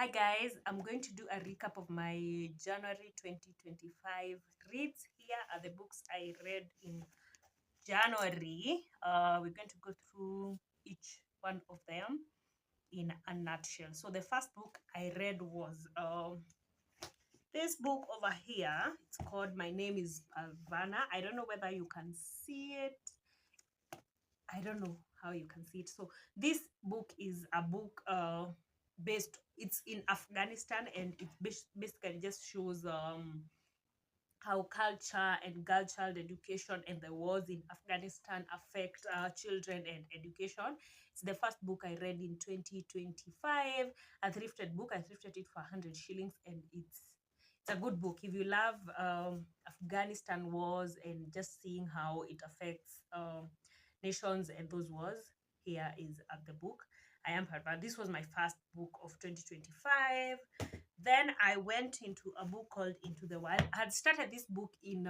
Hi guys, I'm going to do a recap of my January 2025 reads. Here are the books I read in January. We're going to go through each one of them in a nutshell. So the first book I read was this book over here. It's called My Name is Pavana. I don't know whether you can see it. I don't know how you can see it. So this book is a book based, it's in Afghanistan, and it basically just shows how culture and girl child education and the wars in Afghanistan affect children and education. It's the first book I read in 2025, a thrifted book. I thrifted it for 100 shillings, and it's a good book if you love Afghanistan wars and just seeing how it affects nations and those wars. Here is the book. I am Parva. This was my first book of 2025. Then I went into a book called Into the Wild. I had started this book in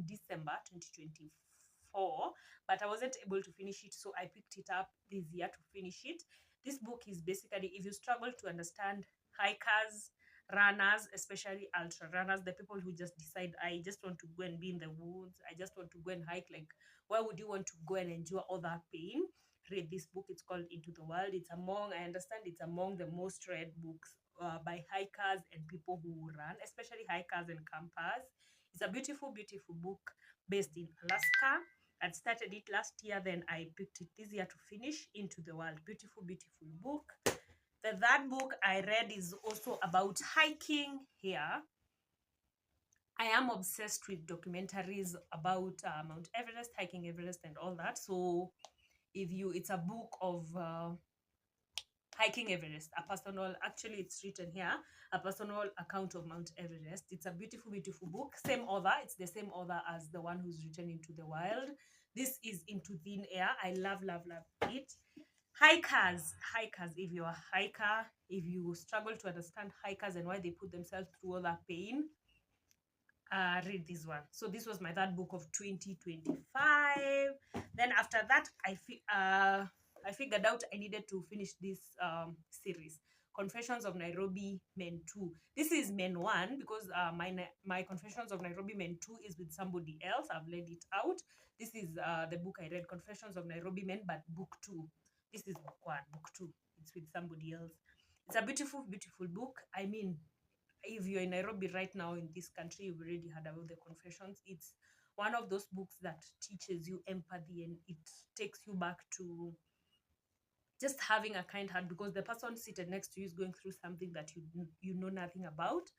December 2024, but I wasn't able to finish it, so I picked it up this year to finish it. This book is basically if you struggle to understand hikers, runners, especially ultra runners, the people who just decide, I just want to go and be in the woods, I just want to go and hike. Like, why would you want to go and endure all that pain? Read this book. It's called Into the Wild. I understand it's among the most read books by hikers and people who run, especially hikers and campers. It's a beautiful, beautiful book based in Alaska. I started it last year, then I picked it this year to finish. Into the Wild. Beautiful, beautiful book. The third book I read is also about hiking here. I am obsessed with documentaries about Mount Everest, hiking Everest, and all that. So, it's a book of hiking Everest, actually, it's written here, a personal account of Mount Everest. It's a beautiful, beautiful book. Same author, it's the same author as the one who's written Into the Wild. This is Into Thin Air. I love, love, love it. Hikers, if you're a hiker, if you struggle to understand hikers and why they put themselves through all that pain, read this one. So this was my third book of 2025. Then after that, I figured out I needed to finish this series, Confessions of Nairobi Men 2. This is Men 1 because my Confessions of Nairobi Men 2 is with somebody else. I've laid it out. This is the book I read, Confessions of Nairobi Men, but book 2. This is book 1, book 2. It's with somebody else. It's a beautiful, beautiful book. I mean, if you're in Nairobi right now in this country, you've already heard about the Confessions. It's one of those books that teaches you empathy, and it takes you back to just having a kind heart because the person seated next to you is going through something that you know nothing about.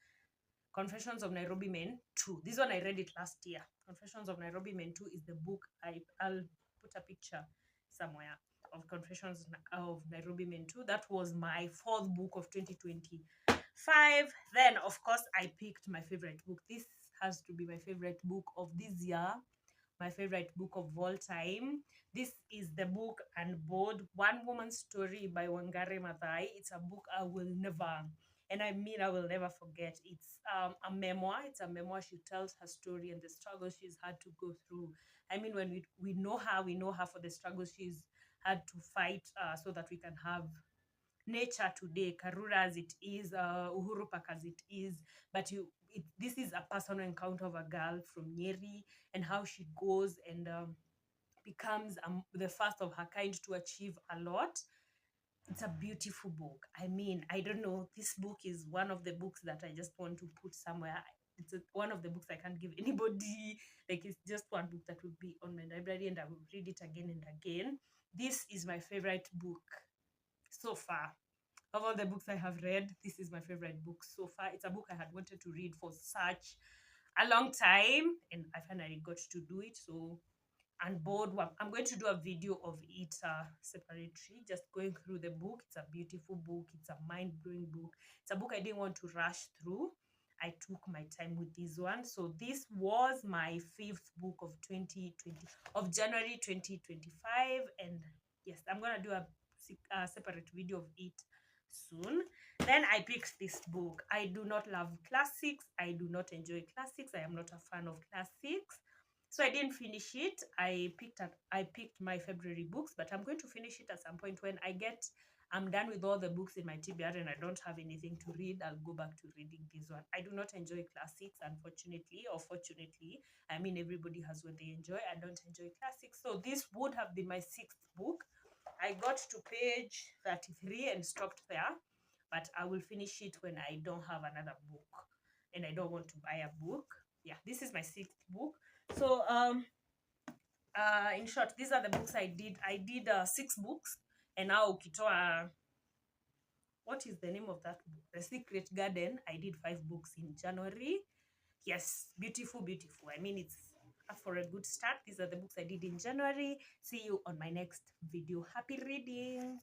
Confessions of Nairobi Men 2. This one I read it last year. Confessions of Nairobi Men 2 is the book. I'll put a picture somewhere of Confessions of Nairobi Men 2. That was my fourth book of 2025. Then, of course, I picked my favorite book. This has to be my favorite book of this year, my favorite book of all time. This is the book Unboard, One Woman's Story by Wangari Maathai. It's a book I will never, and I mean I will never forget. It's a memoir. It's a memoir. She tells her story and the struggles she's had to go through. I mean, when we know her for the struggles she's had to fight so that we can have nature today, Karura as it is, Uhuru Park as it is. But this is a personal encounter of a girl from Nyeri and how she goes and becomes the first of her kind to achieve a lot. It's a beautiful book. I mean, I don't know. This book is one of the books that I just want to put somewhere. It's one of the books I can't give anybody. Like, it's just one book that will be on my library and I will read it again and again. This is my favorite book so far. Of all the books I have read, this is my favorite book so far. It's a book I had wanted to read for such a long time, and I finally got to do it. So, and board one, I'm going to do a video of it separately, just going through the book. It's a beautiful book. It's a mind-blowing book. It's a book I didn't want to rush through. I took my time with this one. So this was my fifth book of January 2025, and yes, I'm gonna do a separate video of it soon. Then I picked this book. I do not love classics. I do not enjoy classics. I am not a fan of classics. So I didn't finish it. I picked my February books, but I'm going to finish it at some point when I get I'm done with all the books in my TBR and I don't have anything to read, I'll go back to reading this one. I do not enjoy classics, unfortunately, or fortunately. I mean, everybody has what they enjoy. I don't enjoy classics. So this would have been my 6th book. I got to page 33 and stopped there, but I will finish it when I don't have another book and I don't want to buy a book. Yeah, this is my 6th book. So in short, these are the books I did. I did 6 books, and now ukitoa, what is the name of that book? The Secret Garden. I did 5 books in January. Yes, beautiful, beautiful. I mean, it's for a good start. These are the books I did in January. See you on my next video. Happy reading.